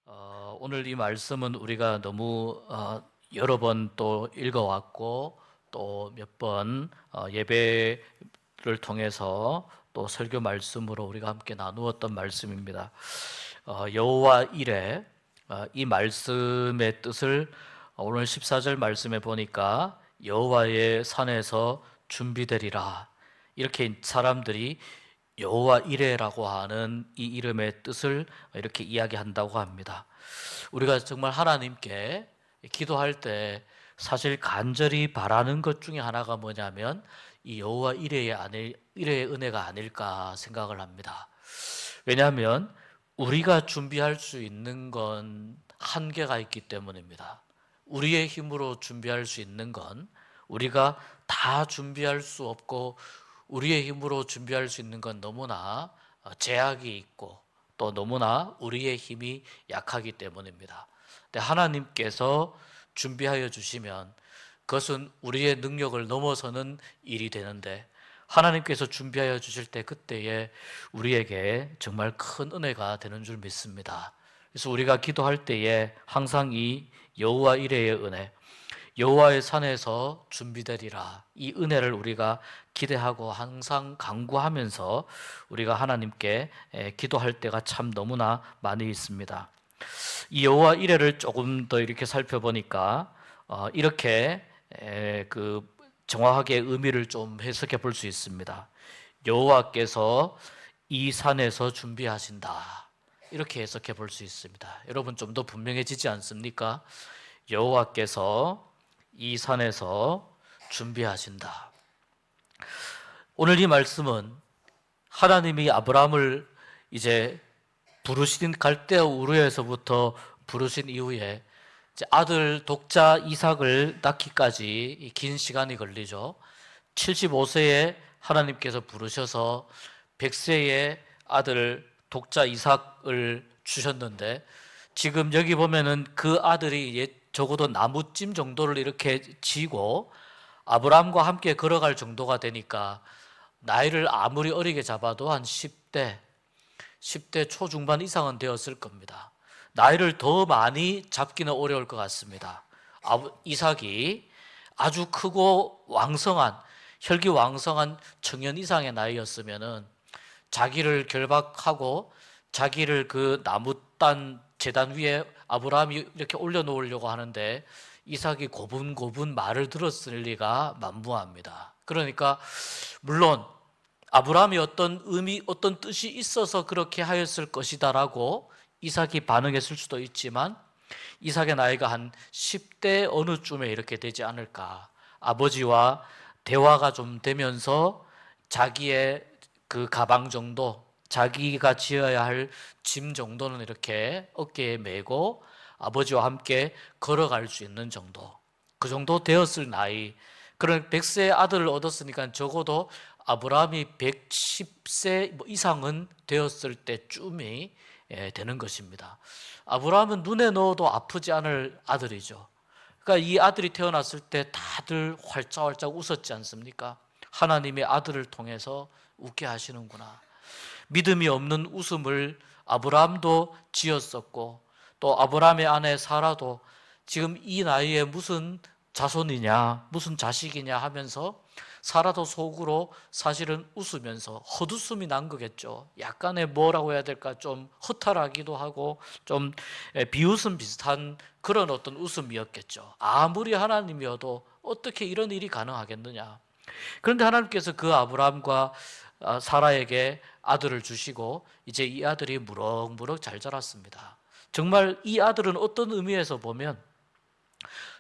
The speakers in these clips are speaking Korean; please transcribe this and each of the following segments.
오늘 이 말씀은 우리가 너무 여러 번 또 읽어왔고 또 몇 번 예배를 통해서 또 설교 말씀으로 우리가 함께 나누었던 말씀입니다. 여호와 이레, 이 말씀의 뜻을 오늘 14절 말씀에 보니까 여호와의 산에서 준비되리라, 이렇게 사람들이 여호와 이레라고 하는 이 이름의 뜻을 이렇게 이야기한다고 합니다. 우리가 정말 하나님께 기도할 때 사실 간절히 바라는 것 중에 하나가 뭐냐면 이 여호와 이레의 은혜가 아닐까 생각을 합니다. 왜냐하면 우리가 준비할 수 있는 건 한계가 있기 때문입니다. 우리의 힘으로 준비할 수 있는 건 우리가 다 준비할 수 없고, 우리의 힘으로 준비할 수 있는 건 너무나 제약이 있고 또 너무나 우리의 힘이 약하기 때문입니다. 근데 하나님께서 준비하여 주시면 그것은 우리의 능력을 넘어서는 일이 되는데, 하나님께서 준비하여 주실 때 그때에 우리에게 정말 큰 은혜가 되는 줄 믿습니다. 그래서 우리가 기도할 때에 항상 이 여호와 이레의 은혜, 여호와의 산에서 준비되리라, 이 은혜를 우리가 기대하고 항상 간구하면서 우리가 하나님께 기도할 때가 참 너무나 많이 있습니다. 이 여호와 이레를 조금 더 이렇게 살펴보니까 이렇게 그 정확하게 의미를 좀 해석해 볼 수 있습니다. 여호와께서 이 산에서 준비하신다, 이렇게 해석해 볼 수 있습니다. 여러분, 좀 더 분명해지지 않습니까? 여호와께서 이 산에서 준비하신다. 오늘 이 말씀은 하나님이 아브라함을 이제 부르신 갈대아 우르에서부터 부르신 이후에 이제 아들 독자 이삭을 낳기까지 긴 시간이 걸리죠. 75세에 하나님께서 부르셔서 100세의 아들 독자 이삭을 주셨는데, 지금 여기 보면은 그 아들이 적어도 나무찜 정도를 이렇게 지고 아브라함과 함께 걸어갈 정도가 되니까 나이를 아무리 어리게 잡아도 한 10대 초중반 이상은 되었을 겁니다. 나이를 더 많이 잡기는 어려울 것 같습니다. 이삭이 아주 크고 왕성한, 혈기왕성한 청년 이상의 나이였으면은 자기를 결박하고 자기를 그 나무단 제단 위에 아브라함이 이렇게 올려놓으려고 하는데 이삭이 고분고분 말을 들었을 리가 만무합니다. 그러니까 물론 아브라함이 어떤 의미, 어떤 뜻이 있어서 그렇게 하였을 것이다라고 이삭이 반응했을 수도 있지만, 이삭의 나이가 한 10대 어느 쯤에 이렇게 되지 않을까. 아버지와 대화가 좀 되면서 자기의 그 가방 정도, 자기가 지어야 할 짐 정도는 이렇게 어깨에 메고 아버지와 함께 걸어갈 수 있는 정도, 그 정도 되었을 나이. 그런 100세의 아들을 얻었으니까 적어도 아브라함이 110세 이상은 되었을 때쯤이 되는 것입니다. 아브라함은 눈에 넣어도 아프지 않을 아들이죠. 그러니까 이 아들이 태어났을 때 다들 활짝활짝 웃었지 않습니까? 하나님의 아들을 통해서 웃게 하시는구나. 믿음이 없는 웃음을 아브라함도 지었었고, 또 아브라함의 아내 사라도 지금 이 나이에 무슨 자손이냐, 무슨 자식이냐 하면서 사라도 속으로 사실은 웃으면서 헛웃음이 난 거겠죠. 약간의 뭐라고 해야 될까, 좀 허탈하기도 하고 좀 비웃음 비슷한 그런 어떤 웃음이었겠죠. 아무리 하나님이어도 어떻게 이런 일이 가능하겠느냐. 그런데 하나님께서 그 아브라함과 사라에게 아들을 주시고 이제 이 아들이 무럭무럭 잘 자랐습니다. 정말 이 아들은 어떤 의미에서 보면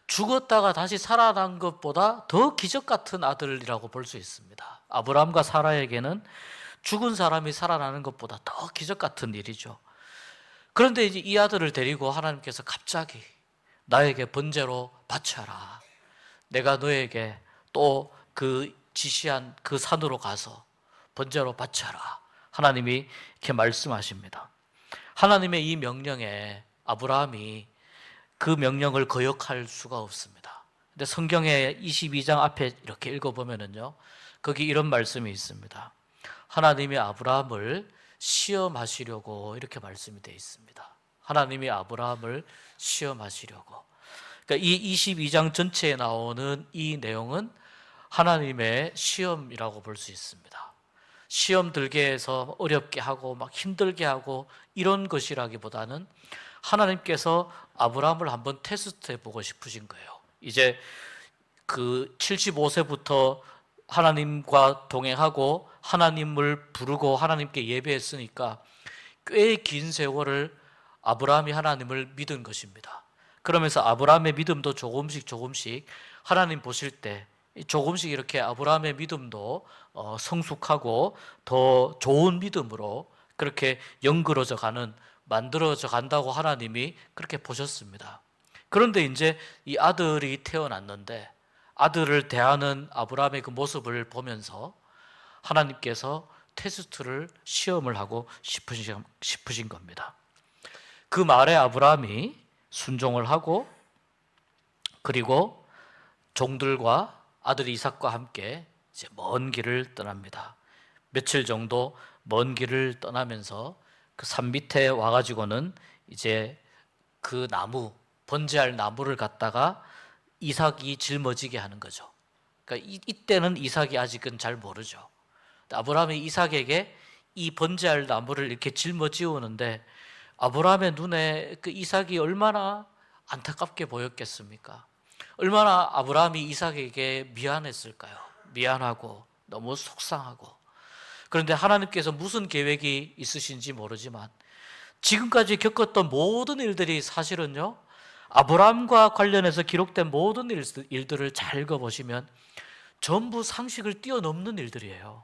죽었다가 다시 살아난 것보다 더 기적 같은 아들이라고 볼 수 있습니다. 아브라함과 사라에게는 죽은 사람이 살아나는 것보다 더 기적 같은 일이죠. 그런데 이제 이 아들을 데리고 하나님께서 갑자기 나에게 번제로 바쳐라, 내가 너에게 또 그 지시한 그 산으로 가서 번제로 바쳐라, 하나님이 이렇게 말씀하십니다. 하나님의 이 명령에 아브라함이 그 명령을 거역할 수가 없습니다. 근데 성경의 22장 앞에 이렇게 읽어보면은요, 거기 이런 말씀이 있습니다. 하나님이 아브라함을 시험하시려고 이렇게 말씀이 되어 있습니다. 하나님이 아브라함을 시험하시려고. 그러니까 이 22장 전체에 나오는 이 내용은 하나님의 시험이라고 볼 수 있습니다. 시험 들게 해서 어렵게 하고 막 힘들게 하고 이런 것이라기보다는 하나님께서 아브라함을 한번 테스트해 보고 싶으신 거예요. 이제 그 75세부터 하나님과 동행하고 하나님을 부르고 하나님께 예배했으니까 꽤 긴 세월을 아브라함이 하나님을 믿은 것입니다. 그러면서 아브라함의 믿음도 조금씩 하나님 보실 때 조금씩 이렇게 아브라함의 믿음도 성숙하고 더 좋은 믿음으로 그렇게 연그러져 가는, 만들어져 간다고 하나님이 그렇게 보셨습니다. 그런데 이제 이 아들이 태어났는데 아들을 대하는 아브라함의 그 모습을 보면서 하나님께서 테스트를, 시험을 하고 싶으신 겁니다. 그 말에 아브라함이 순종을 하고 그리고 종들과 아들 이삭과 함께 이제 먼 길을 떠납니다. 며칠 정도 먼 길을 떠나면서 그 산 밑에 와가지고는 이제 그 나무, 번제할 나무를 갖다가 이삭이 짊어지게 하는 거죠. 그러니까 이때는 이삭이 아직은 잘 모르죠. 아브라함이 이삭에게 이 번제할 나무를 이렇게 짊어지우는데 아브라함의 눈에 그 이삭이 얼마나 안타깝게 보였겠습니까? 얼마나 아브라함이 이삭에게 미안했을까요? 미안하고 너무 속상하고. 그런데 하나님께서 무슨 계획이 있으신지 모르지만 지금까지 겪었던 모든 일들이 사실은요, 아브라함과 관련해서 기록된 모든 일들을 잘 읽어보시면 전부 상식을 뛰어넘는 일들이에요.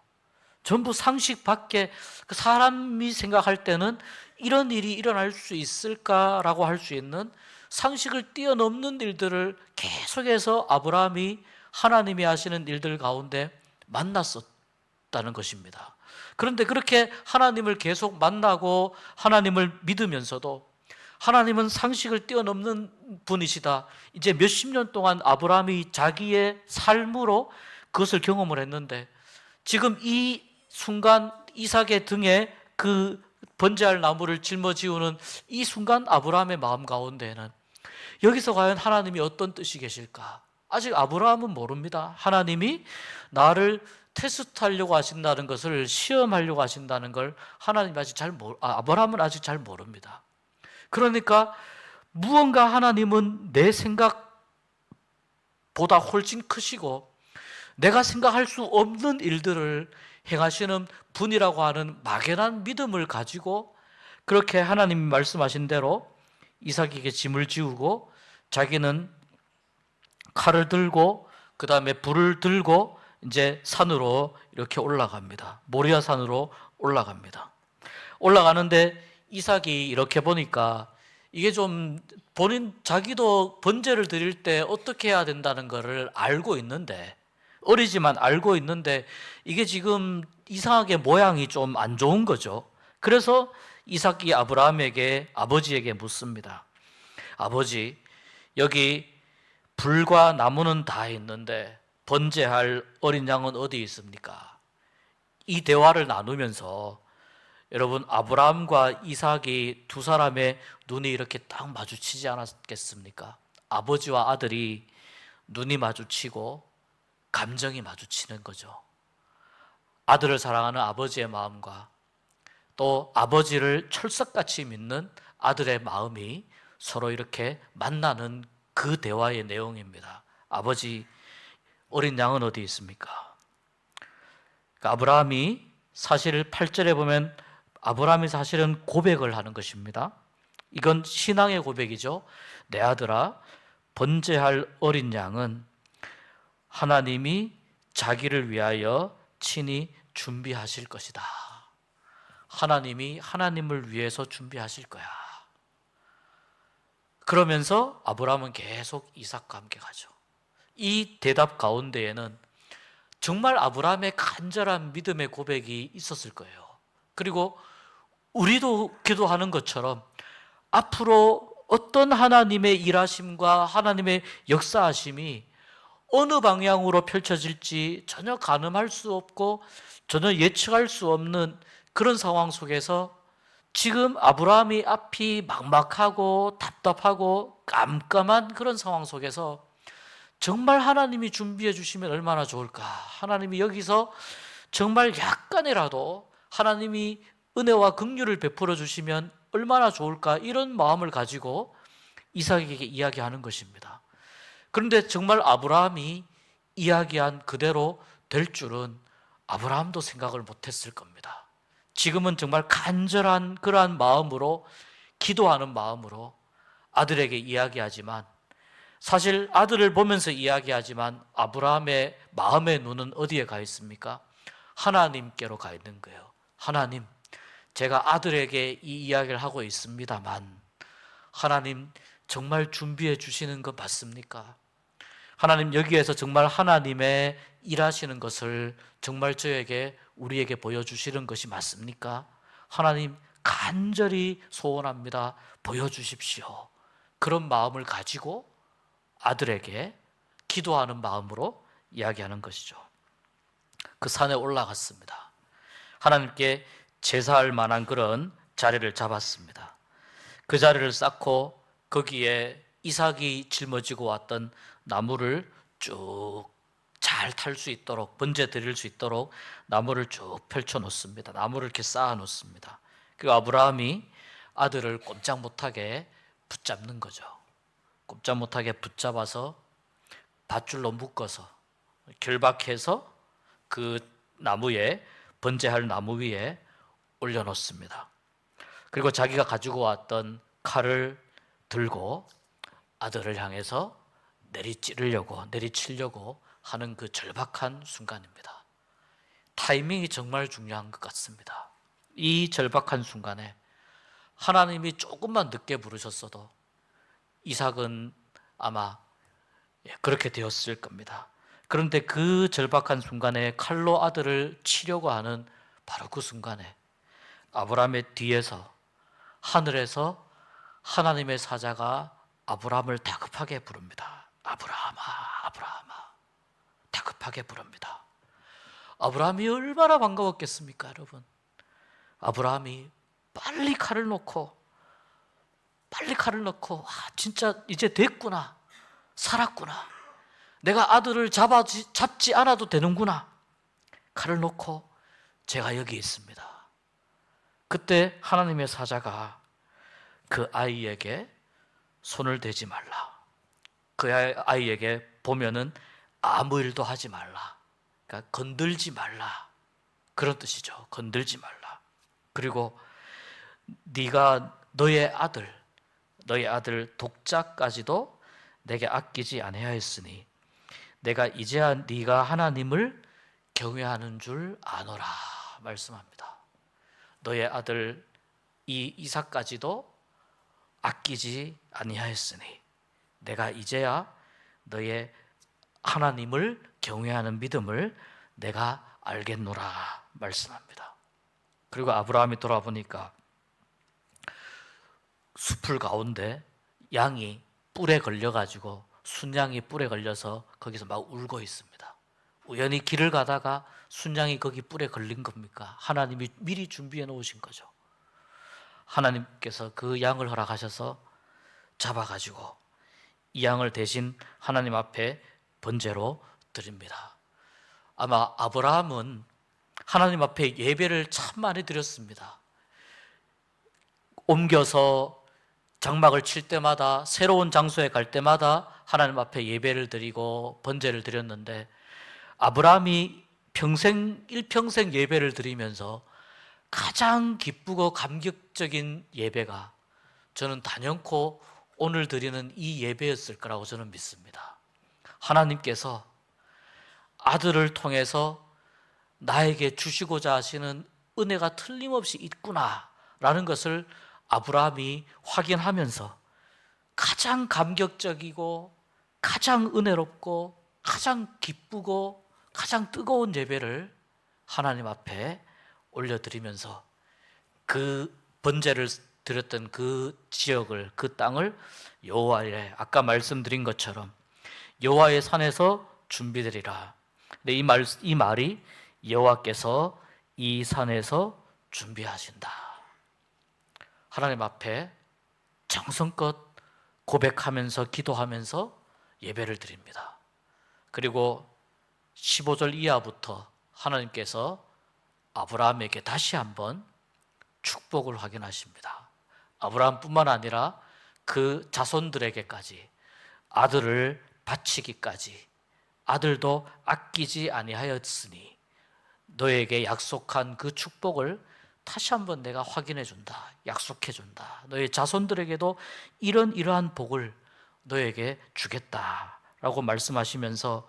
전부 상식 밖에, 그 사람이 생각할 때는 이런 일이 일어날 수 있을까라고 할 수 있는 상식을 뛰어넘는 일들을 계속해서 아브라함이 하나님이 하시는 일들 가운데 만났었다는 것입니다. 그런데 그렇게 하나님을 계속 만나고 하나님을 믿으면서도 하나님은 상식을 뛰어넘는 분이시다. 이제 몇십 년 동안 아브라함이 자기의 삶으로 그것을 경험을 했는데 지금 이 순간 이삭의 등에 그 번제할 나무를 짊어지우는 이 순간 아브라함의 마음 가운데에는 여기서 과연 하나님이 어떤 뜻이 계실까? 아직 아브라함은 모릅니다. 하나님이 나를 테스트하려고 하신다는 것을, 시험하려고 하신다는 걸 하나님이 아브라함은 아직 잘 모릅니다. 그러니까 무언가 하나님은 내 생각보다 훨씬 크시고 내가 생각할 수 없는 일들을 행하시는 분이라고 하는 막연한 믿음을 가지고 그렇게 하나님이 말씀하신 대로 이삭에게 짐을 지우고 자기는 칼을 들고 그 다음에 불을 들고 이제 산으로 이렇게 올라갑니다. 모리아 산으로 올라갑니다. 올라가는데 이삭이 이렇게 보니까 이게 좀 자기도 번제를 드릴 때 어떻게 해야 된다는 것을 알고 있는데, 어리지만 알고 있는데 이게 지금 이상하게 모양이 좀 안 좋은 거죠. 그래서 이삭이 아버지에게 묻습니다. 아버지, 여기 불과 나무는 다 있는데 번제할 어린 양은 어디 있습니까? 이 대화를 나누면서 여러분, 아브라함과 이삭이 두 사람의 눈이 이렇게 딱 마주치지 않았겠습니까? 아버지와 아들이 눈이 마주치고 감정이 마주치는 거죠. 아들을 사랑하는 아버지의 마음과 또 아버지를 철석같이 믿는 아들의 마음이 서로 이렇게 만나는 그 대화의 내용입니다. 아버지, 어린 양은 어디 있습니까? 그러니까 아브라함이 사실 8절에 보면 아브라함이 사실은 고백을 하는 것입니다. 이건 신앙의 고백이죠. 내 아들아, 번제할 어린 양은 하나님이 자기를 위하여 친히 준비하실 것이다. 하나님이 하나님을 위해서 준비하실 거야. 그러면서 아브라함은 계속 이삭과 함께 가죠. 이 대답 가운데에는 정말 아브라함의 간절한 믿음의 고백이 있었을 거예요. 그리고 우리도 기도하는 것처럼 앞으로 어떤 하나님의 일하심과 하나님의 역사하심이 어느 방향으로 펼쳐질지 전혀 가늠할 수 없고 전혀 예측할 수 없는 그런 상황 속에서 지금 아브라함이 앞이 막막하고 답답하고 깜깜한 그런 상황 속에서 정말 하나님이 준비해 주시면 얼마나 좋을까? 하나님이 여기서 정말 약간이라도 하나님이 은혜와 긍휼을 베풀어 주시면 얼마나 좋을까? 이런 마음을 가지고 이삭에게 이야기하는 것입니다. 그런데 정말 아브라함이 이야기한 그대로 될 줄은 아브라함도 생각을 못했을 겁니다. 지금은 정말 간절한 그러한 마음으로, 기도하는 마음으로 아들에게 이야기하지만, 사실 아들을 보면서 이야기하지만 아브라함의 마음의 눈은 어디에 가 있습니까? 하나님께로 가 있는 거예요. 하나님, 제가 아들에게 이 이야기를 하고 있습니다만 하나님 정말 준비해 주시는 거 맞습니까? 하나님, 여기에서 정말 하나님의 일하시는 것을 정말 저에게, 우리에게 보여주시는 것이 맞습니까? 하나님, 간절히 소원합니다. 보여주십시오. 그런 마음을 가지고 아들에게 기도하는 마음으로 이야기하는 것이죠. 그 산에 올라갔습니다. 하나님께 제사할 만한 그런 자리를 잡았습니다. 그 자리를 쌓고 거기에 이삭이 짊어지고 왔던 나무를 쭉 잘 탈 수 있도록, 번제 드릴 수 있도록 나무를 쭉 펼쳐 놓습니다. 나무를 이렇게 쌓아 놓습니다. 그리고 아브라함이 아들을 꼼짝 못하게 붙잡는 거죠. 꼼짝 못하게 붙잡아서 밧줄로 묶어서 결박해서 그 나무에, 번제할 나무 위에 올려놓습니다. 그리고 자기가 가지고 왔던 칼을 들고 아들을 향해서 내리치려고 하는 그 절박한 순간입니다. 타이밍이 정말 중요한 것 같습니다. 이 절박한 순간에 하나님이 조금만 늦게 부르셨어도 이삭은 아마 그렇게 되었을 겁니다. 그런데 그 절박한 순간에 칼로 아들을 치려고 하는 바로 그 순간에 아브라함의 뒤에서, 하늘에서 하나님의 사자가 아브라함을 다급하게 부릅니다. 아브라함아, 아브라함아. 다급하게 부릅니다. 아브라함이 얼마나 반가웠겠습니까, 여러분? 아브라함이 빨리 칼을 놓고, 진짜 이제 됐구나. 살았구나. 내가 아들을 잡지 않아도 되는구나. 칼을 놓고 제가 여기 있습니다. 그때 하나님의 사자가 그 아이에게 손을 대지 말라. 그 아이에게 보면은 아무 일도 하지 말라. 그러니까 건들지 말라. 그런 뜻이죠. 건들지 말라. 그리고 네가 너의 아들 독자까지도 내게 아끼지 아니하였으니 내가 이제야 네가 하나님을 경외하는 줄 아노라 말씀합니다. 너의 아들 이 이삭까지도 아끼지 아니하였으니 내가 이제야 너의 하나님을 경외하는 믿음을 내가 알겠노라 말씀합니다. 그리고 아브라함이 돌아보니까 숲을 가운데 양이 뿔에 걸려가지고, 순양이 뿔에 걸려서 거기서 막 울고 있습니다. 우연히 길을 가다가 순양이 거기 뿔에 걸린 겁니까? 하나님이 미리 준비해 놓으신 거죠. 하나님께서 그 양을 허락하셔서 잡아가지고 이 양을 대신 하나님 앞에 번제로 드립니다. 아마 아브라함은 하나님 앞에 예배를 참 많이 드렸습니다. 옮겨서 장막을 칠 때마다, 새로운 장소에 갈 때마다 하나님 앞에 예배를 드리고 번제를 드렸는데, 아브라함이 일평생 예배를 드리면서 가장 기쁘고 감격적인 예배가 저는 단연코 오늘 드리는 이 예배였을 거라고 저는 믿습니다. 하나님께서 아들을 통해서 나에게 주시고자 하시는 은혜가 틀림없이 있구나라는 것을 아브라함이 확인하면서 가장 감격적이고 가장 은혜롭고 가장 기쁘고 가장 뜨거운 예배를 하나님 앞에 올려드리면서 그 번제를 드렸던 그 지역을, 그 땅을 여호와의, 아까 말씀드린 것처럼 여호와의 산에서 준비되리라. 근데 이 말이 여호와께서 이 산에서 준비하신다. 하나님 앞에 정성껏 고백하면서 기도하면서 예배를 드립니다. 그리고 15절 이하부터 하나님께서 아브라함에게 다시 한번 축복을 확인하십니다. 아브라함뿐만 아니라 그 자손들에게까지 아들을 바치기까지 아들도 아끼지 아니하였으니 너에게 약속한 그 축복을 다시 한번 내가 확인해 준다. 약속해 준다. 너의 자손들에게도 이러한 복을 너에게 주겠다라고 말씀하시면서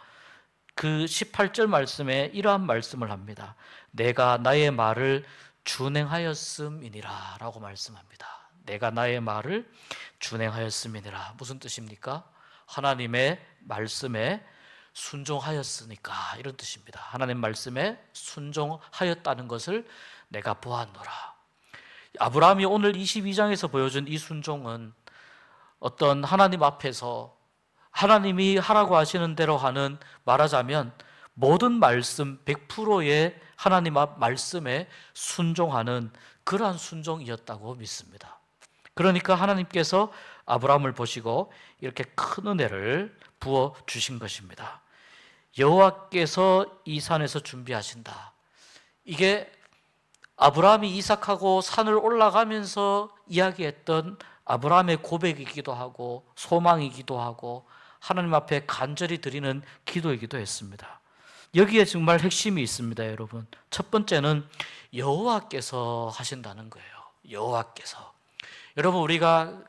그 18절 말씀에 이러한 말씀을 합니다. 내가 나의 말을 준행하였음이니라 라고 말씀합니다. 내가 나의 말을 준행하였음이니라. 무슨 뜻입니까? 하나님의 말씀에 순종하였으니까 이런 뜻입니다. 하나님 말씀에 순종하였다는 것을 내가 보았노라. 아브라함이 오늘 22장에서 보여준 이 순종은 어떤 하나님 앞에서 하나님이 하라고 하시는 대로 하는, 말하자면 모든 말씀 100%의 하나님 앞 말씀에 순종하는 그러한 순종이었다고 믿습니다. 그러니까 하나님께서 아브라함을 보시고 이렇게 큰 은혜를 부어 주신 것입니다. 여호와께서 이 산에서 준비하신다. 이게 아브라함이 이삭하고 산을 올라가면서 이야기했던 아브라함의 고백이기도 하고 소망이기도 하고 하나님 앞에 간절히 드리는 기도이기도 했습니다. 여기에 정말 핵심이 있습니다, 여러분. 첫 번째는 여호와께서 하신다는 거예요. 여호와께서. 여러분, 우리가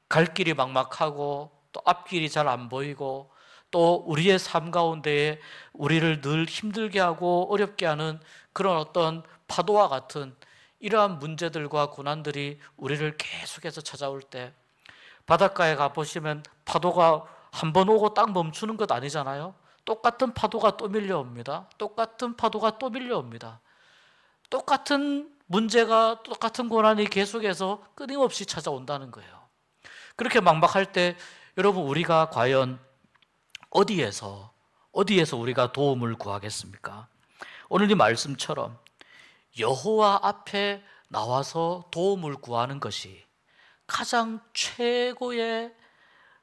갈 길이 막막하고 또 앞길이 잘 안 보이고 또 우리의 삶 가운데에 우리를 늘 힘들게 하고 어렵게 하는 그런 어떤 파도와 같은 이러한 문제들과 고난들이 우리를 계속해서 찾아올 때, 바닷가에 가보시면 파도가 한 번 오고 딱 멈추는 것 아니잖아요. 똑같은 파도가 또 밀려옵니다. 똑같은 파도가 또 밀려옵니다. 똑같은 문제가, 똑같은 고난이 계속해서 끊임없이 찾아온다는 거예요. 그렇게 막막할 때 여러분, 우리가 과연 어디에서 우리가 도움을 구하겠습니까? 오늘 이 말씀처럼 여호와 앞에 나와서 도움을 구하는 것이 가장 최고의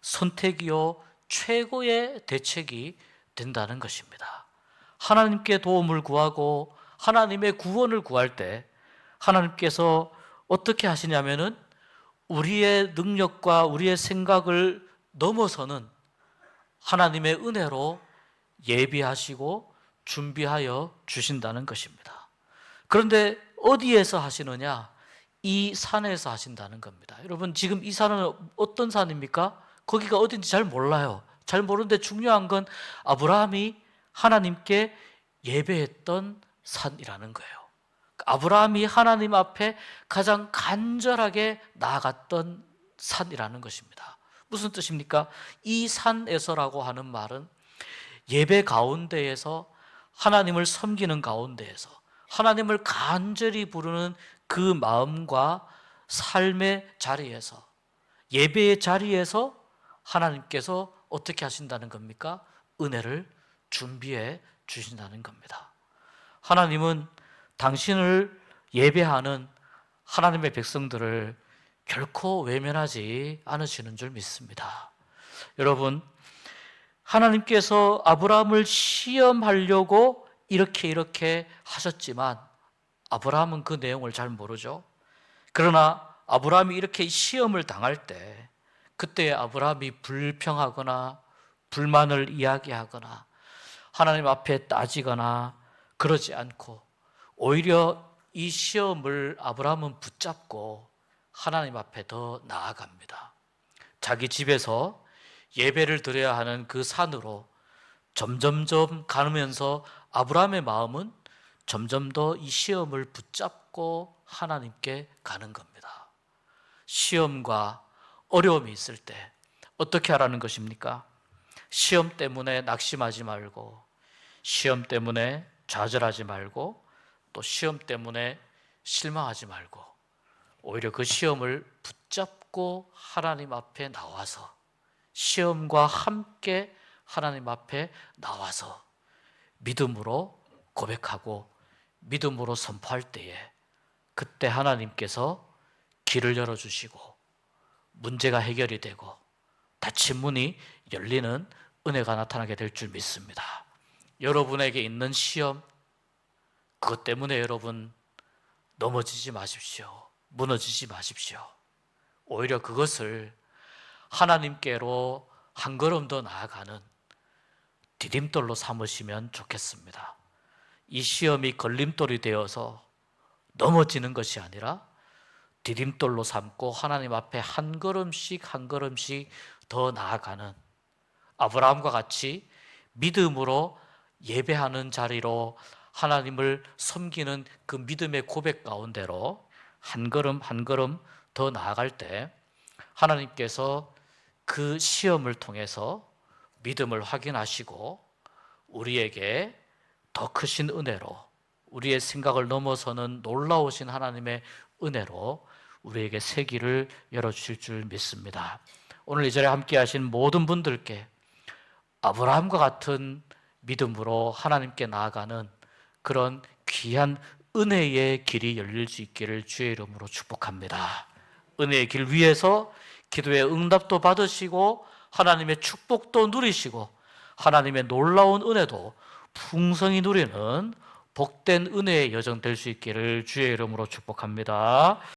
선택이요 최고의 대책이 된다는 것입니다. 하나님께 도움을 구하고 하나님의 구원을 구할 때 하나님께서 어떻게 하시냐면은 우리의 능력과 우리의 생각을 넘어서는 하나님의 은혜로 예비하시고 준비하여 주신다는 것입니다. 그런데 어디에서 하시느냐? 이 산에서 하신다는 겁니다. 여러분, 지금 이 산은 어떤 산입니까? 거기가 어딘지 잘 몰라요. 잘 모르는데 중요한 건 아브라함이 하나님께 예배했던 산이라는 거예요. 아브라함이 하나님 앞에 가장 간절하게 나아갔던 산이라는 것입니다. 무슨 뜻입니까? 이 산에서라고 하는 말은 예배 가운데에서, 하나님을 섬기는 가운데에서 하나님을 간절히 부르는 그 마음과 삶의 자리에서, 예배의 자리에서 하나님께서 어떻게 하신다는 겁니까? 은혜를 준비해 주신다는 겁니다. 하나님은 당신을 예배하는 하나님의 백성들을 결코 외면하지 않으시는 줄 믿습니다. 여러분, 하나님께서 아브라함을 시험하려고 이렇게 하셨지만 아브라함은 그 내용을 잘 모르죠. 그러나 아브라함이 이렇게 시험을 당할 때, 그때 아브라함이 불평하거나 불만을 이야기하거나 하나님 앞에 따지거나 그러지 않고 오히려 이 시험을 아브라함은 붙잡고 하나님 앞에 더 나아갑니다. 자기 집에서 예배를 드려야 하는 그 산으로 점점점 가면서 아브라함의 마음은 점점 더 이 시험을 붙잡고 하나님께 가는 겁니다. 시험과 어려움이 있을 때 어떻게 하라는 것입니까? 시험 때문에 낙심하지 말고, 시험 때문에 좌절하지 말고, 또 시험 때문에 실망하지 말고, 오히려 그 시험을 붙잡고 하나님 앞에 나와서, 시험과 함께 하나님 앞에 나와서 믿음으로 고백하고 믿음으로 선포할 때에, 그때 하나님께서 길을 열어주시고 문제가 해결이 되고 닫힌 문이 열리는 은혜가 나타나게 될 줄 믿습니다. 여러분에게 있는 시험, 그것 때문에 여러분 넘어지지 마십시오. 무너지지 마십시오. 오히려 그것을 하나님께로 한 걸음 더 나아가는 디딤돌로 삼으시면 좋겠습니다. 이 시험이 걸림돌이 되어서 넘어지는 것이 아니라 디딤돌로 삼고 하나님 앞에 한 걸음씩 한 걸음씩 더 나아가는, 아브라함과 같이 믿음으로 예배하는 자리로 하나님을 섬기는 그 믿음의 고백 가운데로 한 걸음 한 걸음 더 나아갈 때 하나님께서 그 시험을 통해서 믿음을 확인하시고 우리에게 더 크신 은혜로, 우리의 생각을 넘어서는 놀라우신 하나님의 은혜로 우리에게 새 길을 열어주실 줄 믿습니다. 오늘 이 자리에 함께 하신 모든 분들께 아브라함과 같은 믿음으로 하나님께 나아가는 그런 귀한 은혜의 길이 열릴 수 있기를 주의 이름으로 축복합니다. 은혜의 길 위에서 기도의 응답도 받으시고 하나님의 축복도 누리시고 하나님의 놀라운 은혜도 풍성히 누리는 복된 은혜의 여정 될 수 있기를 주의 이름으로 축복합니다.